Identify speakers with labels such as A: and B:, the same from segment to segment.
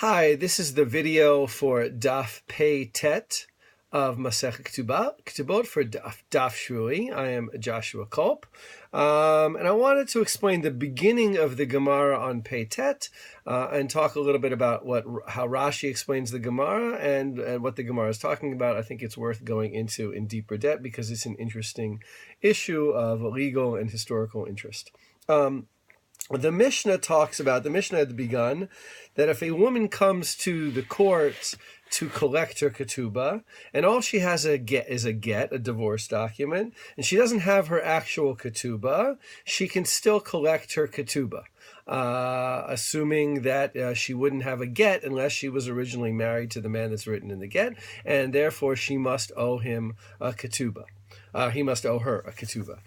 A: Hi, this is the video for Daf Peh Tet of Masechet Ketubot for Daf Shevui. I am Joshua Kulp, and I wanted to explain the beginning of the Gemara on Peh Tet and talk a little bit about how Rashi explains the Gemara and what the Gemara is talking about. I think it's worth going into in deeper depth because it's an interesting issue of legal and historical interest. The Mishnah had begun that if a woman comes to the court to collect her ketubah, and all she has is a divorce document, and she doesn't have her actual ketubah, she can still collect her ketubah, assuming that she wouldn't have a get unless she was originally married to the man that's written in the get, and therefore she must owe him a ketubah. He must owe her a ketubah,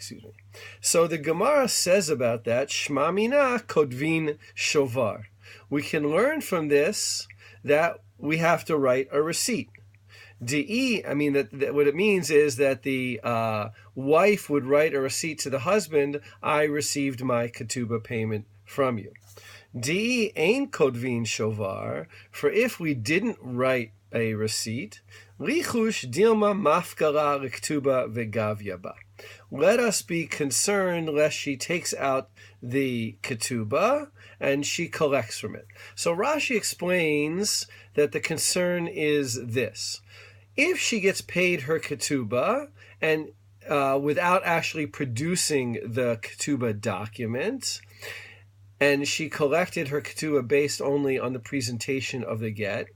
A: So the Gemara says about that, Shma mina kodvin shovar. We can learn from this that we have to write a receipt. What it means is that the wife would write a receipt to the husband, I received my ketubah payment from you. Di ain kodvin shovar, for if we didn't write a receipt, Richush dilma mafkara l'ktuba v'gavya ba. Let us be concerned lest she takes out the ketubah and she collects from it. So Rashi explains that the concern is this: if she gets paid her ketubah and without actually producing the ketubah document, and she collected her ketubah based only on the presentation of the get,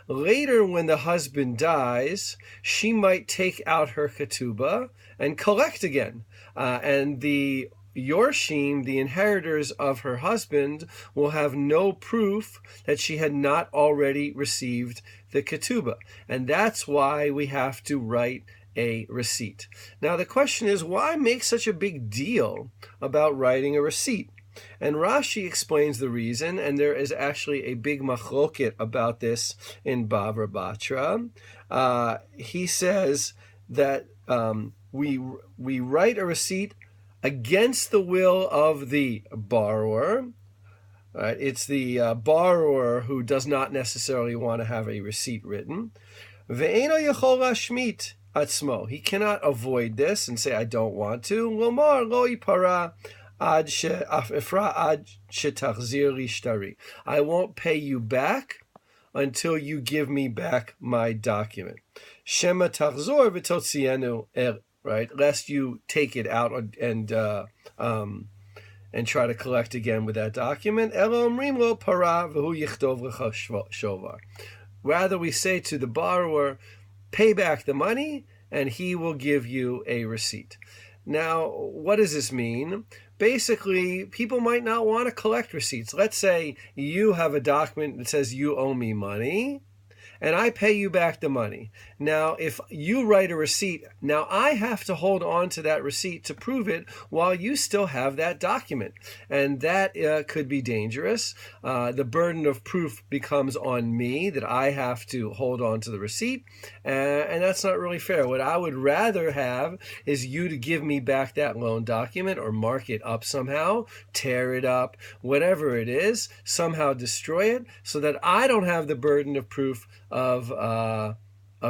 A: later, when the husband dies, she might take out her ketubah and collect again. And the Yorshim, the inheritors of her husband, will have no proof that she had not already received the ketubah. And that's why we have to write a receipt. Now, the question is, why make such a big deal about writing a receipt? And Rashi explains the reason, and there is actually a big machloket about this in Bavra Batra. He says that we write a receipt against the will of the borrower. It's the borrower who does not necessarily want to have a receipt written. Ve'eno yachol lashmit atzmo. He cannot avoid this and say, I don't want to. Lomar lo yipara. I won't pay you back until you give me back my document. Shema tachzor v'totzienu, right? Lest you take it out and try to collect again with that document. Elo omrim lo para v'hu yichtov lecha shovar. Rather, we say to the borrower, pay back the money, and he will give you a receipt. Now, what does this mean? Basically, people might not want to collect receipts. Let's say you have a document that says you owe me money, and I pay you back the money. Now, if you write a receipt, now I have to hold on to that receipt to prove it while you still have that document. And that could be dangerous. The burden of proof becomes on me that I have to hold on to the receipt. And that's not really fair. What I would rather have is you to give me back that loan document or mark it up somehow, tear it up, whatever it is, somehow destroy it so that I don't have the burden of proof of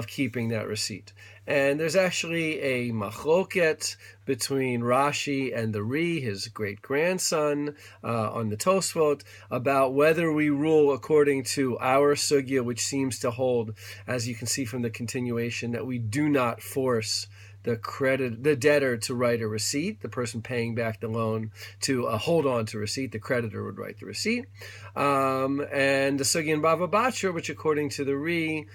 A: keeping that receipt. And there's actually a machloket between Rashi and the Ri, his great-grandson, on the Tosfot, about whether we rule according to our sugya, which seems to hold, as you can see from the continuation, that we do not force the debtor to write a receipt, the person paying back the loan to hold on to receipt, the creditor would write the receipt. And the Sugya in Bava Batra, which according to the Ri,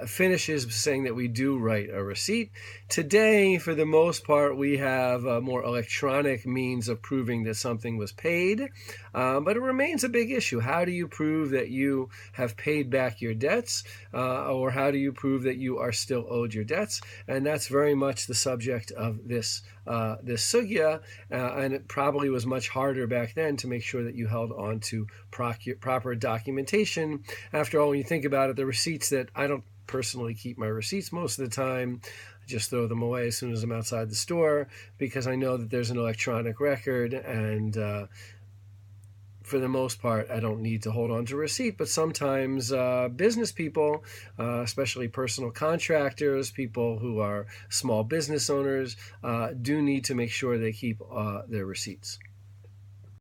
A: finishes saying that we do write a receipt. Today, for the most part, we have more electronic means of proving that something was paid, but it remains a big issue. How do you prove that you have paid back your debts, or how do you prove that you are still owed your debts? And that's very much the subject of this sugya, and it probably was much harder back then to make sure that you held on to proper documentation. After all, when you think about it, the receipts that I don't personally keep my receipts most of the time. I just throw them away as soon as I'm outside the store because I know that there's an electronic record, and for the most part, I don't need to hold on to a receipt, but sometimes business people, especially personal contractors, people who are small business owners, do need to make sure they keep their receipts.